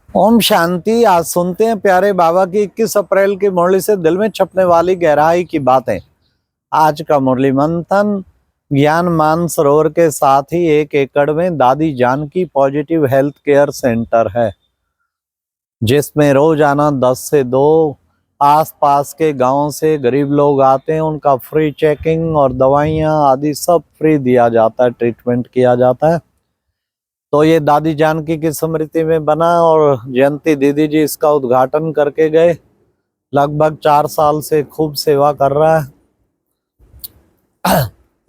ओम शांति। आज सुनते हैं प्यारे बाबा की 21 अप्रैल की मुरली से दिल में छपने वाली गहराई की बातें। आज का मुरली मंथन ज्ञान मानसरोवर के साथ ही 1 एकड़ में Dadi Janki positive health care centre है, जिसमें रोजाना 10 से 2 आसपास के गांव से गरीब लोग आते हैं। उनका फ्री चेकिंग और दवाइयाँ आदि सब फ्री दिया जाता है, ट्रीटमेंट किया जाता है। तो ये दादी जानकी की स्मृति में बना और जयंती दीदी जी इसका उद्घाटन करके गए। लगभग 4 साल से खूब सेवा कर रहा है।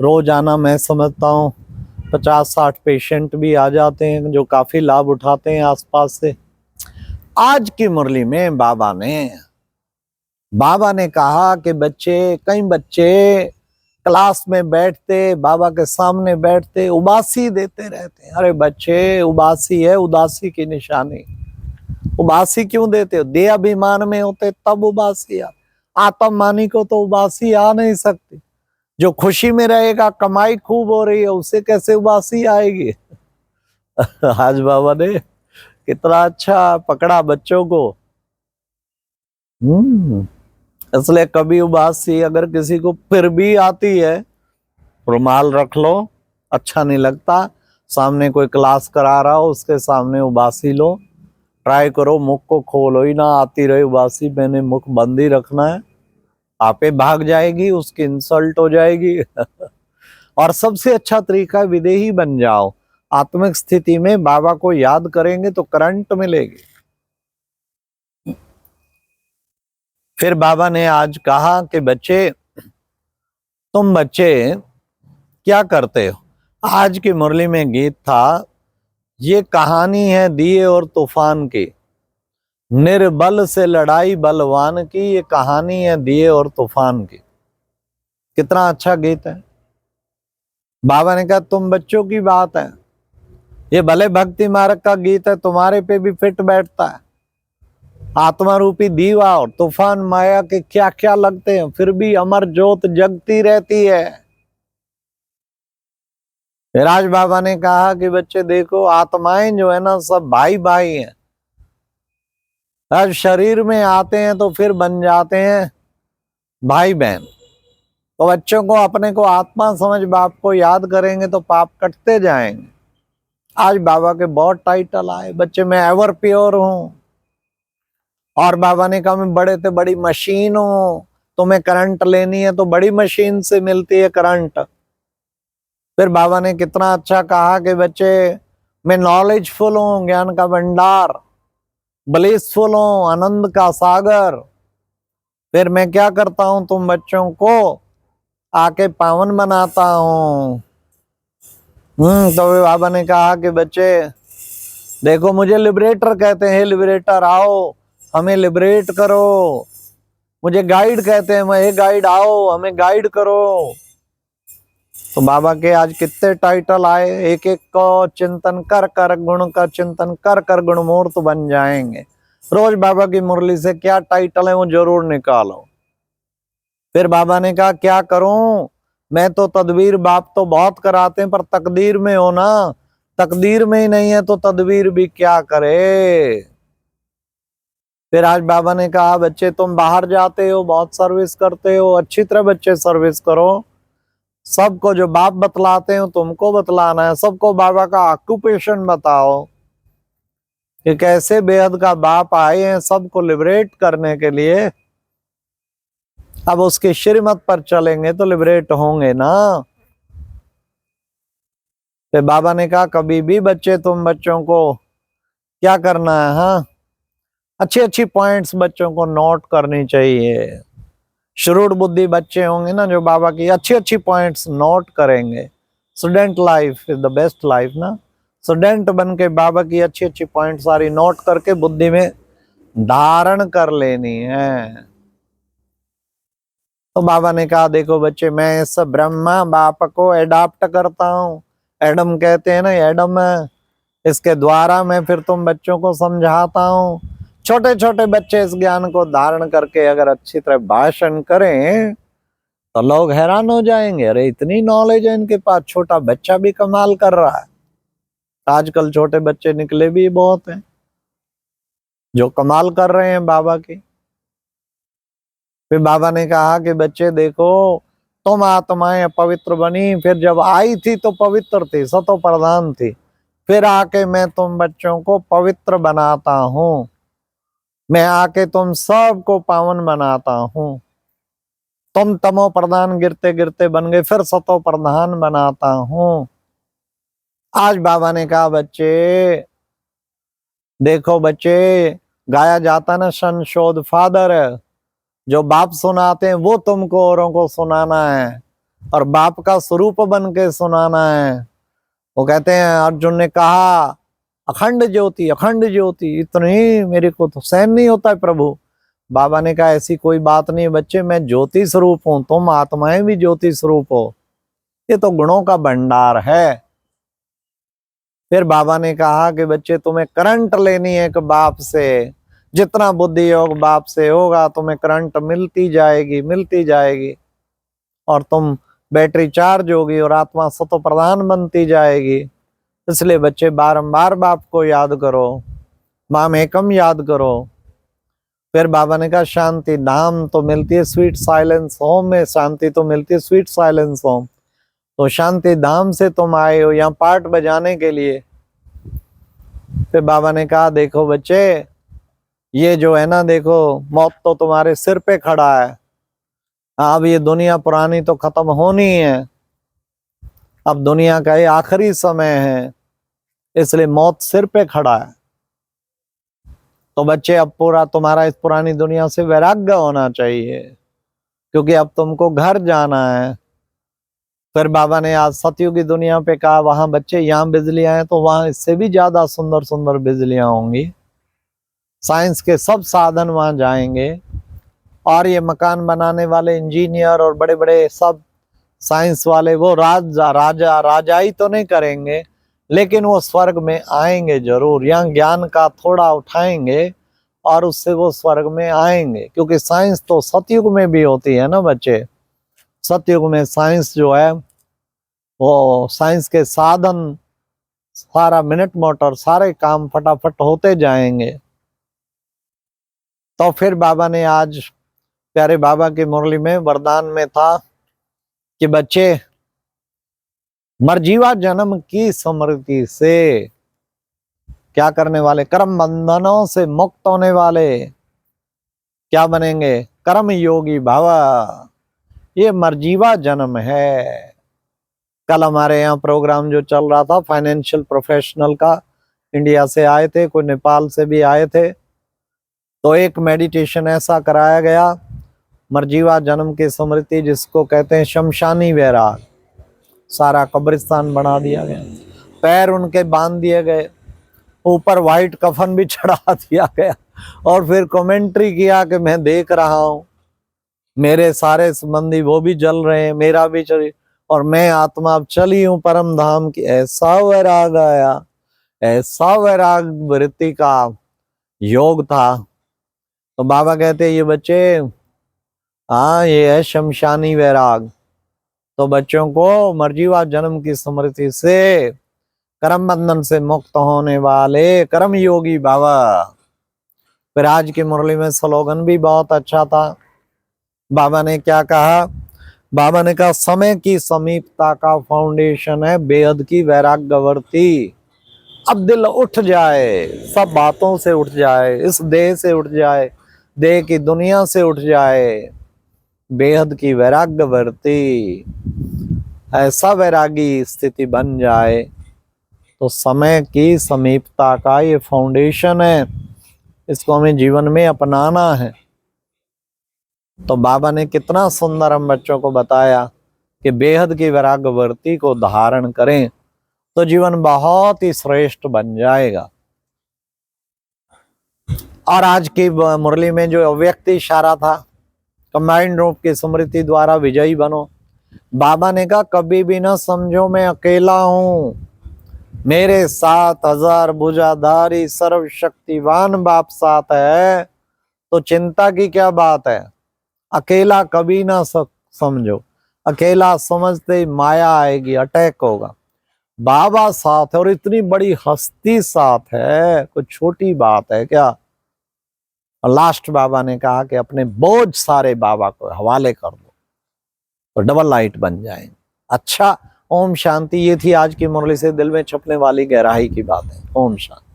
रोजाना मैं समझता हूँ 50-60 पेशेंट भी आ जाते हैं जो काफी लाभ उठाते हैं आसपास से। आज की मुरली में बाबा ने कहा कि कई बच्चे क्लास में बैठते, बाबा के सामने बैठते, उबासी देते रहते हैं। अरे बच्चे, उबासी है उदासी की निशानी। उबासी क्यों देते हो? दे अभिमान में होते तब उबासी आ। आत्ममानी को तो उबासी आ नहीं सकती। जो खुशी में रहेगा, कमाई खूब हो रही है, उसे कैसे उबासी आएगी? आज बाबा ने कितना अच्छा पकड़ा बच्चों को। इसलिए कभी उबासी अगर किसी को फिर भी आती है, रुमाल रख लो, अच्छा नहीं लगता। सामने कोई क्लास करा रहा हो, उसके सामने उबासी लो, ट्राई करो, मुख को खोलो ही ना, आती रहे उबासी। मैंने मुख बंद ही रखना है, आपे भाग जाएगी, उसकी इंसल्ट हो जाएगी। और सबसे अच्छा तरीका विदेही बन जाओ। आत्मिक स्थिति में बाबा को याद करेंगे तो करंट मिलेगी। फिर बाबा ने आज कहा कि तुम बच्चे क्या करते हो? आज की मुरली में गीत था, ये कहानी है दिए और तूफान की, निर्बल से लड़ाई बलवान की। ये कहानी है दिए और तूफान की। कितना अच्छा गीत है। बाबा ने कहा तुम बच्चों की बात है, ये भले भक्ति मार्ग का गीत है, तुम्हारे पे भी फिट बैठता है। आत्मा रूपी दीवा और तूफान माया के क्या क्या लगते हैं, फिर भी अमर ज्योत जगती रहती है। राज बाबा ने कहा कि बच्चे देखो, आत्माएं जो है ना, सब भाई भाई हैं। हर शरीर में आते हैं तो फिर बन जाते हैं भाई बहन। तो बच्चों को अपने को आत्मा समझ बाप को याद करेंगे तो पाप कटते जाएंगे। आज बाबा के बहुत टाइटल आए, बच्चे मैं एवर प्योर हूं। और बाबा ने कहा मैं बड़े से बड़ी मशीन हूं, तुम्हें करंट लेनी है तो बड़ी मशीन से मिलती है करंट। फिर बाबा ने कितना अच्छा कहा कि बच्चे मैं नॉलेजफुल हूं, ज्ञान का भंडार, ब्लिसफुल हूं, आनंद का सागर। फिर मैं क्या करता हूं, तुम बच्चों को आके पावन बनाता हूं। तो बाबा ने कहा कि बच्चे देखो, मुझे लिबरेटर कहते हैं, लिबरेटर आओ हमें लिबरेट करो। मुझे गाइड कहते हैं, मैं गाइड आओ हमें गाइड करो। तो बाबा के आज कितने टाइटल आए, एक एक को चिंतन कर कर गुण का चिंतन कर कर गुणमूर्त बन जाएंगे। रोज बाबा की मुरली से क्या टाइटल है वो जरूर निकालो। फिर बाबा ने कहा क्या करूं, मैं तो तदबीर बाप तो बहुत कराते हैं, पर तकदीर में हो ना, तकदीर में ही नहीं है तो तदबीर भी क्या करे। फिर आज बाबा ने कहा बच्चे तुम बाहर जाते हो, बहुत सर्विस करते हो, अच्छी तरह बच्चे सर्विस करो। सबको जो बाप बतलाते हो तुमको बतलाना है। सबको बाबा का ऑक्यूपेशन बताओ कि कैसे बेहद का बाप आए हैं सबको लिबरेट करने के लिए। अब उसके श्रीमत पर चलेंगे तो लिबरेट होंगे ना। फिर बाबा ने कहा कभी भी बच्चे तुम बच्चों को क्या करना है, हाँ, अच्छी अच्छी पॉइंट्स बच्चों को नोट करनी चाहिए। श्रूड बुद्धि बच्चे होंगे ना, जो बाबा की अच्छी अच्छी पॉइंट्स नोट करेंगे। Student life is the best life ना। स्टूडेंट बन के बाबा की अच्छी अच्छी पॉइंट सारी नोट करके बुद्धि में धारण कर लेनी है। तो बाबा ने कहा देखो बच्चे, मैं इस ब्रह्मा बाप को एडाप्ट करता हूँ। एडम कहते हैं ना, एडम है, इसके द्वारा मैं फिर तुम बच्चों को समझाता हूँ। छोटे छोटे बच्चे इस ज्ञान को धारण करके अगर अच्छी तरह भाषण करें तो लोग हैरान हो जाएंगे, अरे इतनी नॉलेज है इनके पास, छोटा बच्चा भी कमाल कर रहा है। आजकल छोटे बच्चे निकले भी बहुत हैं। जो कमाल कर रहे हैं बाबा की। फिर बाबा ने कहा कि बच्चे देखो, तुम आत्माएं पवित्र बनी, फिर जब आई थी तो पवित्र थी, सतो प्रधान थी, फिर आके मैं तुम बच्चों को पवित्र बनाता हूँ, मैं आके तुम सबको पावन बनाता हूँ। तुम तमो प्रधान गिरते गिरते बन गए, फिर सतो प्रधान बनाता हूँ। आज बाबा ने कहा बच्चे देखो, बच्चे गाया जाता ना संशोध फादर, जो बाप सुनाते हैं वो तुमको औरों को सुनाना है और बाप का स्वरूप बन के सुनाना है। वो कहते हैं, अर्जुन ने कहा अखंड ज्योति, अखंड ज्योति, इतनी मेरे को तो सहन नहीं होता है प्रभु। बाबा ने कहा ऐसी कोई बात नहीं बच्चे, मैं ज्योति स्वरूप हूं, तुम आत्माएं भी ज्योति स्वरूप हो, ये तो गुणों का भंडार है। फिर बाबा ने कहा कि बच्चे तुम्हें करंट लेनी है एक बाप से, जितना बुद्धि योग बाप से होगा तुम्हें करंट मिलती जाएगी, मिलती जाएगी, और तुम बैटरी चार्ज होगी और आत्मा सतो प्रधान बनती जाएगी। इसलिए बच्चे बारंबार बाप को याद करो, माम एकम याद करो। फिर बाबा ने कहा शांति धाम तो मिलती है स्वीट साइलेंस होम में, शांति तो मिलती है स्वीट साइलेंस होम, तो शांति धाम से तुम आए हो यहाँ पार्ट बजाने के लिए। फिर बाबा ने कहा देखो बच्चे, ये जो है ना देखो, मौत तो तुम्हारे सिर पे खड़ा है, अब ये दुनिया पुरानी तो खत्म होनी है, अब दुनिया का ये आखिरी समय है, इसलिए मौत सिर पे खड़ा है। तो बच्चे अब पूरा तुम्हारा इस पुरानी दुनिया से वैराग्य होना चाहिए, क्योंकि अब तुमको घर जाना है। फिर बाबा ने आज सतयुग की दुनिया पे कहा वहां बच्चे यहाँ बिजलियां हैं तो वहां इससे भी ज्यादा सुंदर सुंदर बिजलियां होंगी, साइंस के सब साधन वहां जाएंगे, और ये मकान बनाने वाले इंजीनियर और बड़े बड़े सब साइंस वाले वो राजाई तो नहीं करेंगे, लेकिन वो स्वर्ग में आएंगे जरूर, यहाँ ज्ञान का थोड़ा उठाएंगे और उससे वो स्वर्ग में आएंगे। क्योंकि साइंस तो सतयुग में भी होती है ना बच्चे, सतयुग में साइंस जो है वो साइंस के साधन, सारा मिनट मोटर सारे काम फटाफट होते जाएंगे। तो फिर बाबा ने आज प्यारे बाबा की मुरली में वरदान में था कि बच्चे मरजीवा जन्म की स्मृति से क्या करने वाले, कर्म बंधनों से मुक्त होने वाले क्या बनेंगे, कर्म योगी भावा। ये मरजीवा जन्म है। कल हमारे यहाँ प्रोग्राम जो चल रहा था फाइनेंशियल प्रोफेशनल का, इंडिया से आए थे, कोई नेपाल से भी आए थे, तो एक मेडिटेशन ऐसा कराया गया, मरजीवा जन्म की स्मृति जिसको कहते हैं शमशानी वैराग। सारा कब्रिस्तान बना दिया गया, पैर उनके बांध दिए गए, ऊपर व्हाइट कफन भी चढ़ा दिया गया, और फिर कमेंट्री किया कि मैं देख रहा हूं मेरे सारे संबंधी वो भी जल रहे हैं, मेरा भी चल, और मैं आत्मा अब चली हूं परम धाम की। ऐसा वैराग आया, ऐसा वैराग वृत्ति का योग था। तो बाबा कहते ये बच्चे, हाँ ये है शमशानी वैराग। तो बच्चों को मरजीवा जन्म की स्मृति से कर्म बंधन से मुक्त होने वाले कर्म योगी बाबा। फिर आज की मुरली में स्लोगन भी बहुत अच्छा था। बाबा ने क्या कहा, बाबा ने कहा समय की समीपता का फाउंडेशन है बेहद की वैराग्यवर्ती। अब दिल उठ जाए, सब बातों से उठ जाए, इस देह से उठ जाए, देह की दुनिया से उठ जाए, बेहद की वैराग्यवर्ती, ऐसा वैरागी स्थिति बन जाए। तो समय की समीपता का ये फाउंडेशन है, इसको हमें जीवन में अपनाना है। तो बाबा ने कितना सुंदर हम बच्चों को बताया कि बेहद की वैराग्यवर्ती को धारण करें तो जीवन बहुत ही श्रेष्ठ बन जाएगा। और आज की मुरली में जो अव्यक्त इशारा था, कंबाइंड रूप की स्मृति द्वारा विजयी बनो। बाबा ने कहा कभी भी ना समझो मैं अकेला हूं, मेरे 7000 भुजाधारी सर्वशक्तिवान बाप साथ है, तो चिंता की क्या बात है। अकेला कभी ना समझो, अकेला समझते ही माया आएगी, अटैक होगा। बाबा साथ है, और इतनी बड़ी हस्ती साथ है, कोई छोटी बात है क्या। और लास्ट बाबा ने कहा कि अपने बोझ सारे बाबा को हवाले कर दो तो डबल लाइट बन जाएंगे। अच्छा, ओम शांति। ये थी आज की मुरली से दिल में छपने वाली गहराई की बातें। ओम शांति।